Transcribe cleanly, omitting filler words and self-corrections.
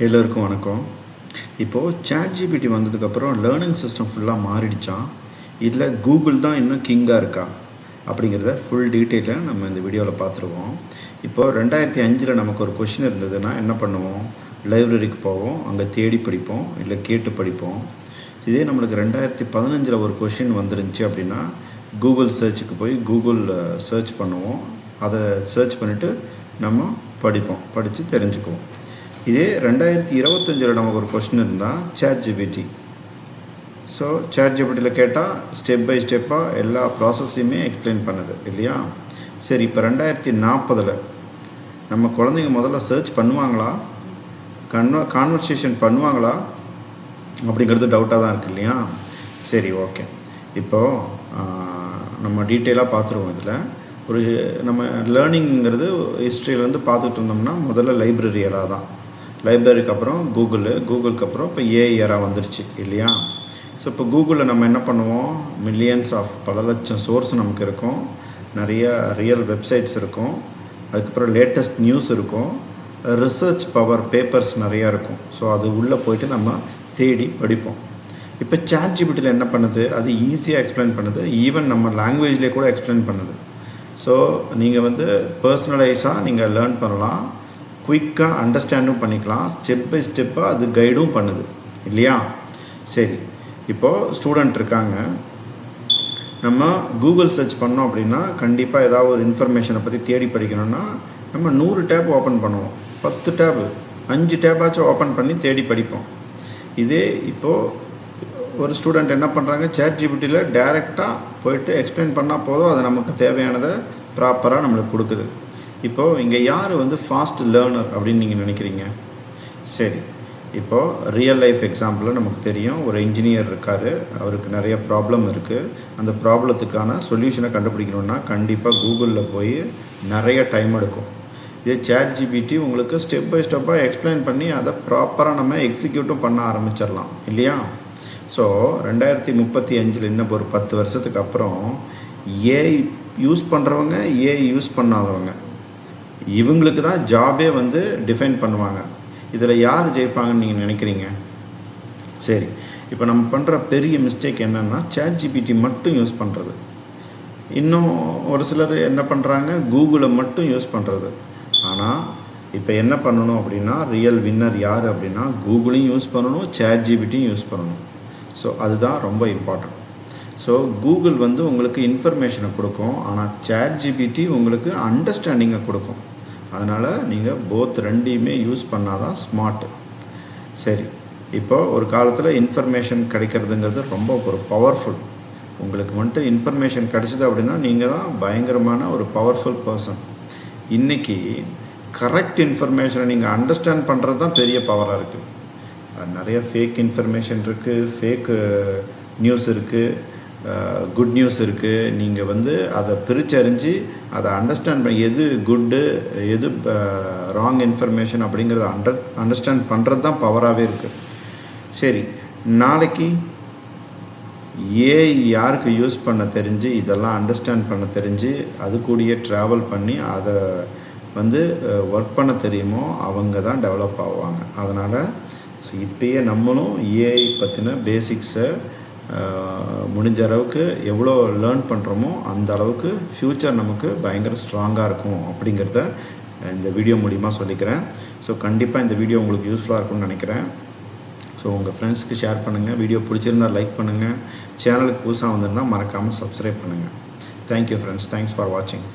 எல்லோருக்கும் வணக்கம். இப்போது ChatGPT வந்ததுக்கப்புறம் லேர்னிங் சிஸ்டம் ஃபுல்லாக மாறிடுச்சா, இல்லை கூகுள் தான் இன்னும் கிங்காக இருக்கா அப்படிங்கிறத ஃபுல் டீட்டெயிலாக நம்ம இந்த வீடியோவில் பார்த்துருவோம். இப்போது 2005 நமக்கு ஒரு கொஷின் இருந்ததுன்னா என்ன பண்ணுவோம்? லைப்ரரிக்கு போவோம், அங்கே தேடி படிப்போம், இல்லை கேட்டு படிப்போம். இதே நம்மளுக்கு 2015 ஒரு கொஷின் வந்துருந்துச்சு அப்படின்னா கூகுள் சர்ச்சுக்கு போய் கூகுள் சர்ச் பண்ணுவோம், அதை சர்ச் பண்ணிவிட்டு நம்ம படித்து தெரிஞ்சுக்குவோம். இதே 2025 நமக்கு ஒரு கொஸ்டின் இருந்தால் ChatGPT. ஸோ ChatGPTயில் கேட்டால் ஸ்டெப் பை ஸ்டெப்பாக எல்லா ப்ராசஸையுமே எக்ஸ்பிளைன் பண்ணுது இல்லையா? சரி, இப்போ 2040 நம்ம குழந்தைங்க முதல்ல சர்ச் பண்ணுவாங்களா, கான்வர்சேஷன் பண்ணுவாங்களா அப்படிங்கிறது டவுட்டாக தான் இருக்குது இல்லையா? சரி, ஓகே. இப்போது நம்ம டீட்டெயிலாக பார்த்துருவோம். இதில் ஒரு நம்ம லேர்னிங்கிறது ஹிஸ்ட்ரியிலேருந்து பார்த்துட்டு இருந்தோம்னா முதல்ல லைப்ரரி எரா தான். லைப்ரரிக்கு அப்புறம் கூகுளுக்கு அப்புறம் இப்போ ஏஐ எரா வந்துருச்சு இல்லையா? ஸோ இப்போ கூகுளில் நம்ம என்ன பண்ணுவோம்? பல லட்சம் சோர்ஸ் நமக்கு இருக்கும், நிறைய ரியல் வெப்சைட்ஸ் இருக்கும், அதுக்கப்புறம் லேட்டஸ்ட் நியூஸ் இருக்கும், ரிசர்ச் பவர் பேப்பர்ஸ் நிறையா இருக்கும். ஸோ அது உள்ளே போயிட்டு நம்ம தேடி படிப்போம். இப்போ ChatGPTயில் என்ன பண்ணுது? அது ஈஸியாக எக்ஸ்பிளைன் பண்ணுது, ஈவன் நம்ம லாங்குவேஜ்லேயே கூட எக்ஸ்பிளைன் பண்ணுது. ஸோ நீங்கள் பர்சனலைஸாக நீங்கள் லேர்ன் பண்ணலாம், குயிக்காக அண்டர்ஸ்டாண்டும் பண்ணிக்கலாம், ஸ்டெப் பை ஸ்டெப்பாக அது கைடும் பண்ணுது இல்லையா? சரி, இப்போது ஸ்டூடெண்ட் இருக்காங்க, நம்ம கூகுள் சர்ச் பண்ணோம் அப்படின்னா கண்டிப்பாக ஏதாவது ஒரு இன்ஃபர்மேஷனை பற்றி தேடி படிக்கணும்னா நம்ம 100 டேப் ஓப்பன் பண்ணுவோம், 10 டேப் 5 டேப்பாச்சும் ஓப்பன் பண்ணி தேடி படிப்போம். இதே இப்போது ஒரு ஸ்டூடெண்ட் என்ன பண்ணுறாங்க, ChatGPTயில் டைரெக்டாக போயிட்டு எக்ஸ்பிளைன் பண்ணால் போதும், அது நமக்கு தேவையானதை ப்ராப்பராக நம்மளுக்கு கொடுக்குது. இப்போது இங்கே யார் ஃபாஸ்ட் லேர்னர் அப்படின்னு நீங்கள் நினைக்கிறீங்க? சரி, இப்போது ரியல் லைஃப் எக்ஸாம்பிளில் நமக்கு தெரியும், ஒரு இன்ஜினியர் இருக்கார், அவருக்கு நிறைய ப்ராப்ளம் இருக்குது. அந்த ப்ராப்ளத்துக்கான சொல்யூஷனை கண்டுபிடிக்கணுன்னா கண்டிப்பாக கூகுளில் போய் நிறைய டைம் எடுக்கும். இதே ChatGPT உங்களுக்கு ஸ்டெப் பை ஸ்டெப்பாக எக்ஸ்பிளைன் பண்ணி அதை ப்ராப்பராக நம்ம எக்ஸிக்யூட்டும் பண்ண ஆரம்பிச்சிடலாம் இல்லையா? ஸோ 2035 இன்னும் ஒரு 10 வருஷத்துக்கு அப்புறம் ஏஐ யூஸ் பண்ணுறவங்க, ஏஐ யூஸ் பண்ணாதவங்க, இவங்களுக்கு தான் ஜாபே டிஃபைன் பண்ணுவாங்க. இதில் யார் ஜெயிப்பாங்கன்னு நீங்கள் நினைக்கிறீங்க? சரி, இப்போ நம்ம பண்ணுற பெரிய மிஸ்டேக் என்னென்னா ChatGPT மட்டும் யூஸ் பண்ணுறது. இன்னும் ஒரு சிலர் என்ன பண்ணுறாங்க, கூகுளை மட்டும் யூஸ் பண்ணுறது. ஆனால் இப்போ என்ன பண்ணணும் அப்படின்னா, ரியல் வின்னர் யார் அப்படின்னா கூகுளையும் யூஸ் பண்ணணும், ChatGPTயும் யூஸ் பண்ணணும். ஸோ அதுதான் ரொம்ப இம்பார்ட்டன்ட். ஸோ கூகுள் உங்களுக்கு இன்ஃபர்மேஷனை கொடுக்கும், ஆனால் ChatGPT உங்களுக்கு அண்டர்ஸ்டாண்டிங்கை கொடுக்கும். அதனால் நீங்கள் ரெண்டையுமே யூஸ் பண்ணால் தான் ஸ்மார்ட்டு. சரி, இப்போது ஒரு காலத்தில் இன்ஃபர்மேஷன் கிடைக்கிறதுங்கிறது ரொம்ப ஒரு பவர்ஃபுல். உங்களுக்கு இன்ஃபர்மேஷன் கிடைச்சிது அப்படின்னா நீங்கள் தான் பயங்கரமான ஒரு பவர்ஃபுல் பர்சன். இன்றைக்கி கரெக்ட் இன்ஃபர்மேஷனை நீங்கள் அண்டர்ஸ்டாண்ட் பண்ணுறது தான் பெரிய பவராக இருக்குது. நிறைய ஃபேக் இன்ஃபர்மேஷன் இருக்குது, ஃபேக் நியூஸ் இருக்குது, குட் நியூஸ் இருக்குது. நீங்கள் அதை பிரிச்சறிஞ்சு அதை அண்டர்ஸ்டாண்ட் பண்ணி எது குட்டு எது ராங் இன்ஃபர்மேஷன் அப்படிங்கிறத அண்டர்ஸ்டாண்ட் பண்ணுறது தான் பவராகவே இருக்குது. சரி, நாளைக்கு ஏஐ யாருக்கு யூஸ் பண்ண தெரிஞ்சு, இதெல்லாம் அண்டர்ஸ்டாண்ட் பண்ண தெரிஞ்சு, அது கூடயே ட்ராவல் பண்ணி அதை ஒர்க் பண்ண தெரியுமோ அவங்க தான் டெவலப் ஆகுவாங்க. அதனால் இப்போயே நம்மளும் ஏஐ பற்றின பேசிக்ஸை முடிஞ்ச அளவுக்கு எவ்வளோ லேர்ன் பண்ணுறோமோ அந்த அளவுக்கு ஃப்யூச்சர் நமக்கு பயங்கர ஸ்ட்ராங்காக இருக்கும் அப்படிங்கிறத இந்த வீடியோ மூலிமா சொல்லிக்கிறேன். ஸோ கண்டிப்பாக இந்த வீடியோ உங்களுக்கு யூஸ்ஃபுல்லாக இருக்கும்னு நினைக்கிறேன். ஸோ உங்கள் ஃப்ரெண்ட்ஸ்க்கு ஷேர் பண்ணுங்கள், வீடியோ பிடிச்சிருந்தால் லைக் பண்ணுங்கள், சேனலுக்கு புதுசாக வந்திருந்தால் மறக்காமல் சப்ஸ்கிரைப் பண்ணுங்கள். தேங்க்யூ ஃப்ரெண்ட்ஸ், தேங்க்ஸ் ஃபார் வாட்சிங்.